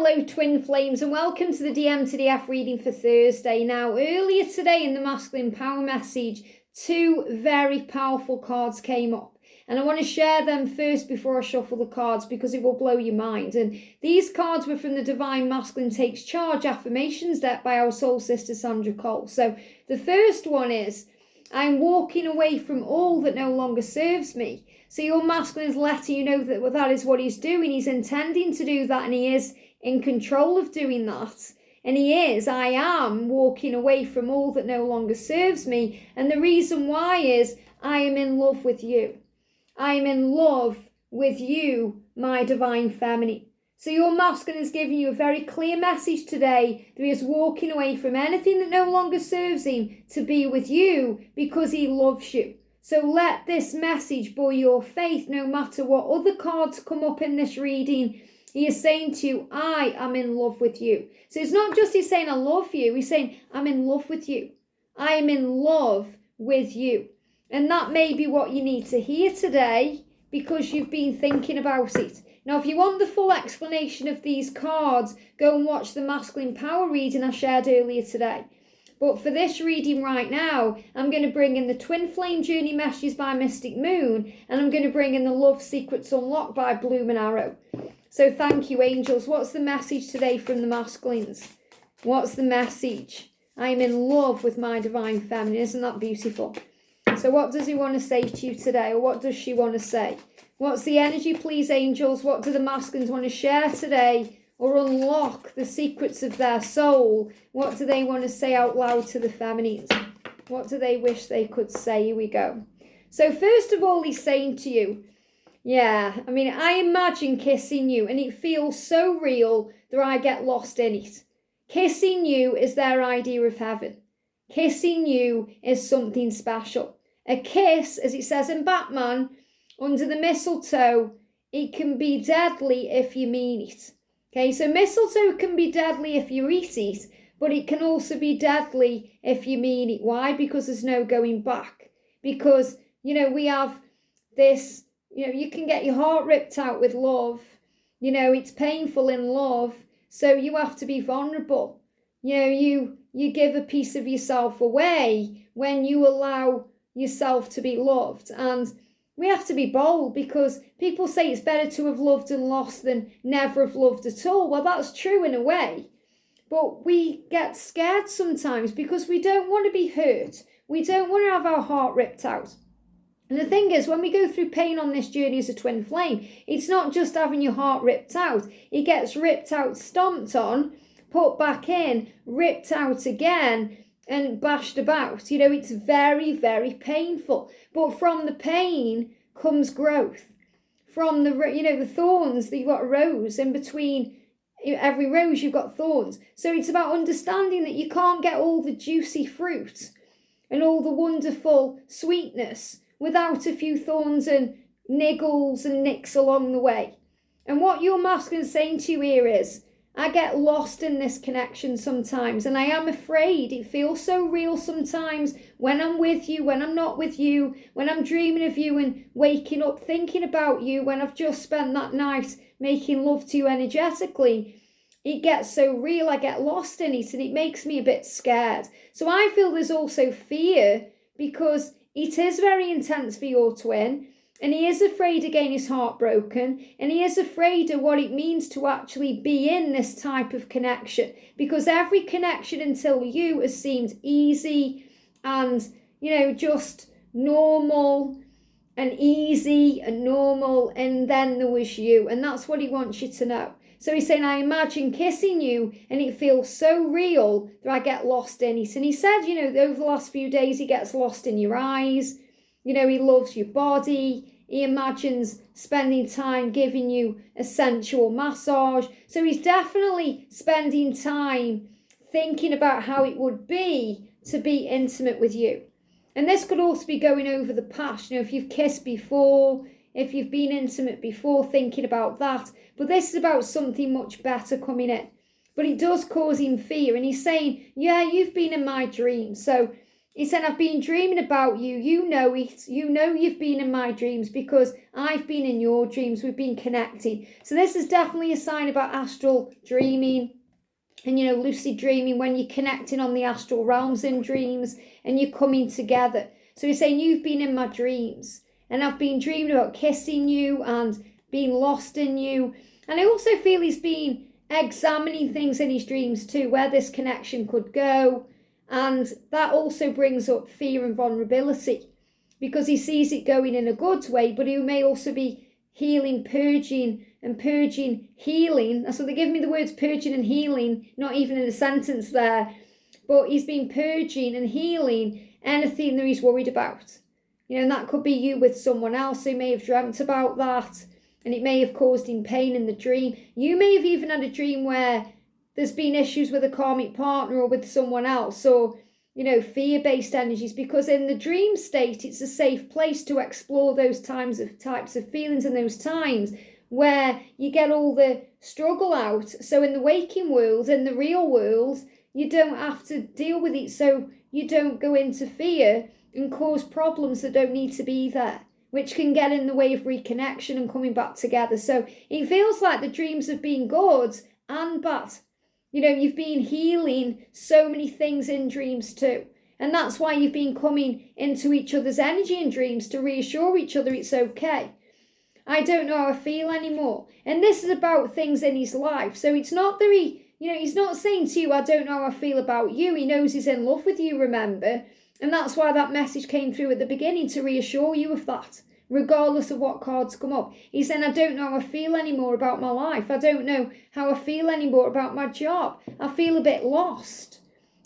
Hello twin flames and welcome to the DM to DF reading for Thursday. Now earlier today in the masculine power message, two very powerful cards came up and I want to share them first before I shuffle the cards because it will blow your mind. And these cards were from the Divine Masculine Takes Charge Affirmations deck by our soul sister Sandra. So the first one is, I'm walking away from all that no longer serves me. So your masculine is letting you know that that is what he's doing. He's intending to do that and he is in control of doing that. And I am walking away from all that no longer serves me. And the reason why is I am in love with you. I am in love with you, my divine feminine. So your masculine is giving you a very clear message today that he is walking away from anything that no longer serves him to be with you because he loves you. So let this message buoy your faith no matter what other cards come up in this reading. He is saying to you, I am in love with you. So it's not just he's saying I love you. He's saying I'm in love with you. I am in love with you. And that may be what you need to hear today because you've been thinking about it. Now, if you want the full explanation of these cards, go and watch the masculine power reading I shared earlier today. But for this reading right now, I'm going to bring in the Twin Flame Journey Messages by Mystic Moon, and I'm going to bring in the Love Secrets Unlocked by Blooming Arrow. So thank you, angels. What's the message today from the masculines? What's the message? I'm in love with my divine feminine. Isn't that beautiful? So what does he want to say to you today? Or what does she want to say? What's the energy, please, angels? What do the masculines want to share today or unlock the secrets of their soul? What do they want to say out loud to the feminines? What do they wish they could say? Here we go. So first of all, he's saying to you, I imagine kissing you and it feels so real that I get lost in it. Kissing you is their idea of heaven. Kissing you is something special. A kiss, as it says in Batman, under the mistletoe, it can be deadly if you mean it. Okay, so mistletoe can be deadly if you eat it, but it can also be deadly if you mean it. Why? Because there's no going back. Because, we have this, you can get your heart ripped out with love. It's painful in love, so you have to be vulnerable. You give a piece of yourself away when you allow yourself to be loved. And we have to be bold because people say it's better to have loved and lost than never have loved at all. Well, that's true in a way. But we get scared sometimes because we don't want to be hurt. We don't want to have our heart ripped out. And the thing is, when we go through pain on this journey as a twin flame, it's not just having your heart ripped out. It gets ripped out, stomped on, put back in, ripped out again, and bashed about. It's very, very painful. But from the pain comes growth. From the thorns, that you've got a rose in between every rose, you've got thorns. So it's about understanding that you can't get all the juicy fruit and all the wonderful sweetness without a few thorns and niggles and nicks along the way. And what your masculine is saying to you here is, I get lost in this connection sometimes and I am afraid. It feels so real sometimes when I'm with you, when I'm not with you, when I'm dreaming of you and waking up thinking about you, when I've just spent that night making love to you energetically. It gets so real, I get lost in it and it makes me a bit scared. So I feel there's also fear because it is very intense for your twin. And he is afraid of getting his heart broken. And he is afraid of what it means to actually be in this type of connection. Because every connection until you has seemed easy and, just normal and easy and normal. And then there was you. And that's what he wants you to know. So he's saying, I imagine kissing you and it feels so real that I get lost in it. And he said, over the last few days, he gets lost in your eyes. He loves your body. He imagines spending time giving you a sensual massage. So he's definitely spending time thinking about how it would be to be intimate with you. And this could also be going over the past. If you've kissed before, if you've been intimate before, thinking about that. But this is about something much better coming in. But it does cause him fear. And he's saying, you've been in my dreams. So He said, I've been dreaming about you. You know it. You know you've been in my dreams because I've been in your dreams. We've been connecting. So this is definitely a sign about astral dreaming and, lucid dreaming, when you're connecting on the astral realms in dreams and you're coming together. So he's saying, you've been in my dreams and I've been dreaming about kissing you and being lost in you. And I also feel he's been examining things in his dreams too, where this connection could go. And that also brings up fear and vulnerability because he sees it going in a good way, but he may also be healing, purging, healing. So they give me the words purging and healing, not even in a sentence there, but he's been purging and healing anything that he's worried about. And that could be you with someone else who may have dreamt about that, and it may have caused him pain in the dream. You may have even had a dream where there's been issues with a karmic partner or with someone else, or, fear-based energies, because in the dream state, it's a safe place to explore those types of feelings and those times where you get all the struggle out. So in the waking world, in the real world, you don't have to deal with it, so you don't go into fear and cause problems that don't need to be there, which can get in the way of reconnection and coming back together. So it feels like the dreams have been good and bad. You've been healing so many things in dreams too. And that's why you've been coming into each other's energy in dreams to reassure each other it's okay. I don't know how I feel anymore. And this is about things in his life. So it's not that he's not saying to you, I don't know how I feel about you. He knows he's in love with you, remember? And that's why that message came through at the beginning, to reassure you of that, regardless of what cards come up. He's saying, I don't know how I feel anymore about my life. I don't know how I feel anymore about my job. I feel a bit lost.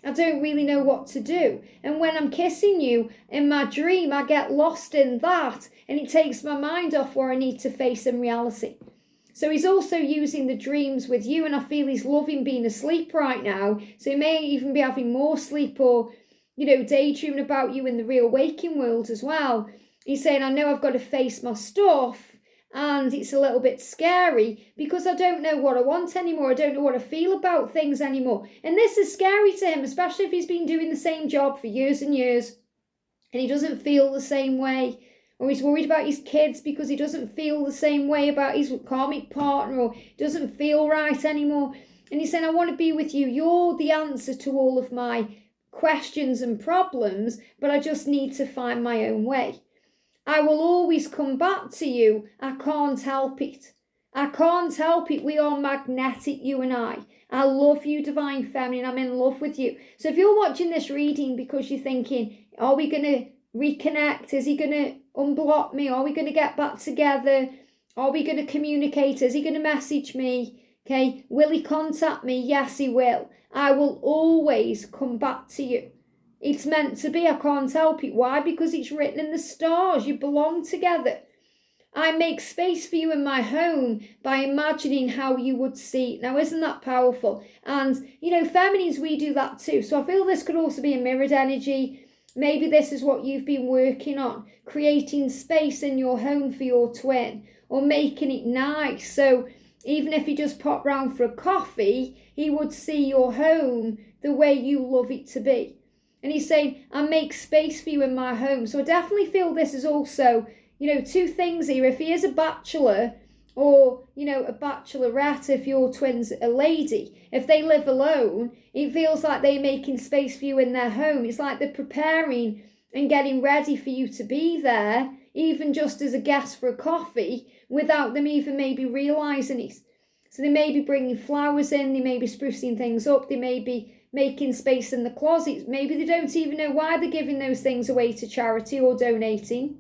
I don't really know what to do. And when I'm kissing you in my dream, I get lost in that, and it takes my mind off where I need to face in reality. So he's also using the dreams with you, and I feel he's loving being asleep right now. So he may even be having more sleep, or, daydreaming about you in the real waking world as well. He's saying, I know I've got to face my stuff, and it's a little bit scary because I don't know what I want anymore. I don't know what I feel about things anymore. And this is scary to him, especially if he's been doing the same job for years and years and he doesn't feel the same way. Or he's worried about his kids because he doesn't feel the same way about his karmic partner, or doesn't feel right anymore. And he's saying, I want to be with you. You're the answer to all of my questions and problems, but I just need to find my own way. I will always come back to you. I can't help it. I can't help it. We are magnetic, you and I. I love you, Divine Feminine. I'm in love with you. So if you're watching this reading because you're thinking, are we going to reconnect? Is he going to unblock me? Are we going to get back together? Are we going to communicate? Is he going to message me? Okay. Will he contact me? Yes, he will. I will always come back to you. It's meant to be. I can't help it. Why? Because it's written in the stars. You belong together. I make space for you in my home by imagining how you would see it. Now, isn't that powerful? And, feminines, we do that too. So I feel this could also be a mirrored energy. Maybe this is what you've been working on, creating space in your home for your twin, or making it nice. So even if he just popped round for a coffee, he would see your home the way you love it to be. And he's saying, I make space for you in my home. So I definitely feel this is also, two things here. If he is a bachelor, or, a bachelorette, if your twin's a lady, if they live alone, it feels like they're making space for you in their home. It's like they're preparing and getting ready for you to be there, even just as a guest for a coffee, without them even maybe realising it. So they may be bringing flowers in, they may be sprucing things up, they may be making space in the closet. Maybe they don't even know why they're giving those things away to charity or donating,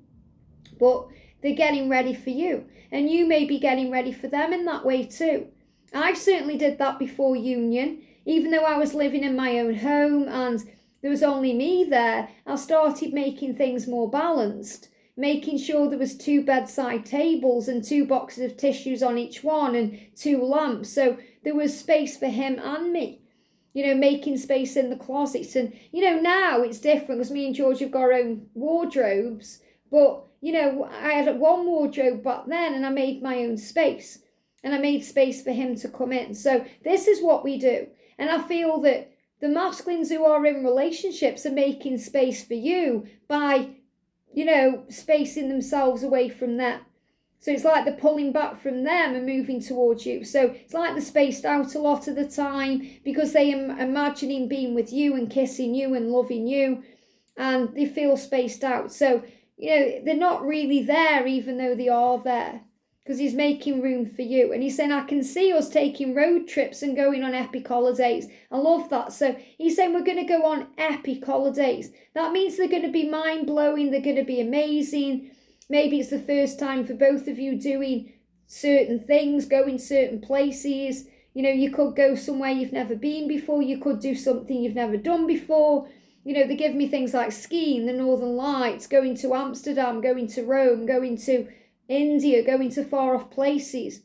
but they're getting ready for you, and you may be getting ready for them in that way too. I certainly did that before union. Even though I was living in my own home and there was only me there, I started making things more balanced, making sure there was 2 bedside tables and 2 boxes of tissues on each one and 2 lamps, so there was space for him and me. Making space in the closets. And, now it's different because me and George have got our own wardrobes. But, I had one wardrobe back then, and I made my own space. And I made space for him to come in. So this is what we do. And I feel that The masculines who are in relationships are making space for you by, spacing themselves away from them. So it's like they're pulling back from them and moving towards you. So it's like they're spaced out a lot of the time because they are imagining being with you and kissing you and loving you, and they feel spaced out. So, they're not really there even though they are there, because he's making room for you. And he's saying, I can see us taking road trips and going on epic holidays. I love that. So he's saying we're going to go on epic holidays. That means they're going to be mind-blowing. They're going to be amazing. Maybe it's the first time for both of you doing certain things, going certain places. You could go somewhere you've never been before. You could do something you've never done before. They give me things like skiing, the Northern Lights, going to Amsterdam, going to Rome, going to India, going to far off places,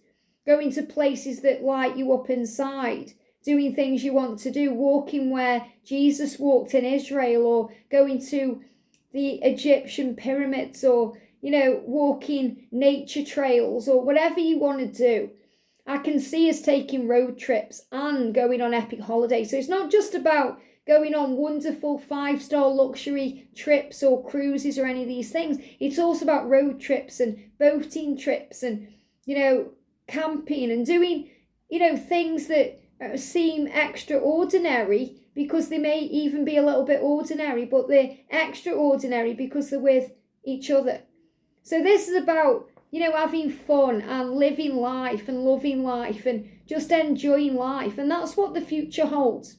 going to places that light you up inside, doing things you want to do, walking where Jesus walked in Israel, or going to the Egyptian pyramids, or, walking nature trails, or whatever you want to do. I can see us taking road trips and going on epic holidays. So it's not just about going on wonderful 5-star luxury trips or cruises or any of these things. It's also about road trips and boating trips and, camping and doing, things that seem extraordinary because they may even be a little bit ordinary, but they're extraordinary because they're with each other. So this is about, having fun and living life and loving life and just enjoying life. And that's what the future holds.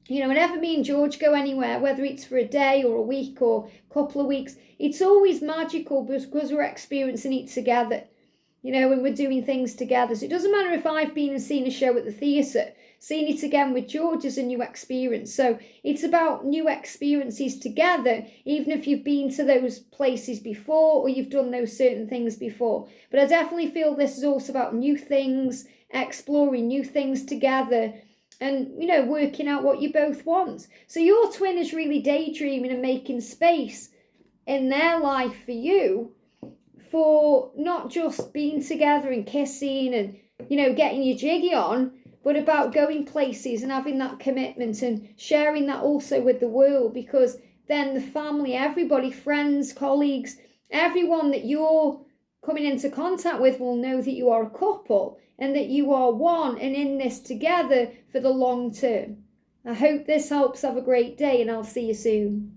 Whenever me and George go anywhere, whether it's for a day or a week or a couple of weeks, it's always magical because we're experiencing it together, when we're doing things together. So it doesn't matter if I've been and seen a show at the theatre, seeing it again with George is a new experience. So it's about new experiences together, even if you've been to those places before or you've done those certain things before. But I definitely feel this is also about new things, exploring new things together, and, working out what you both want. So your twin is really daydreaming and making space in their life for you, for not just being together and kissing and, getting your jiggy on, but about going places and having that commitment and sharing that also with the world, because then the family, everybody, friends, colleagues, everyone that you're coming into contact with will know that you are a couple and that you are one and in this together for the long term. I hope this helps. Have a great day, and I'll see you soon.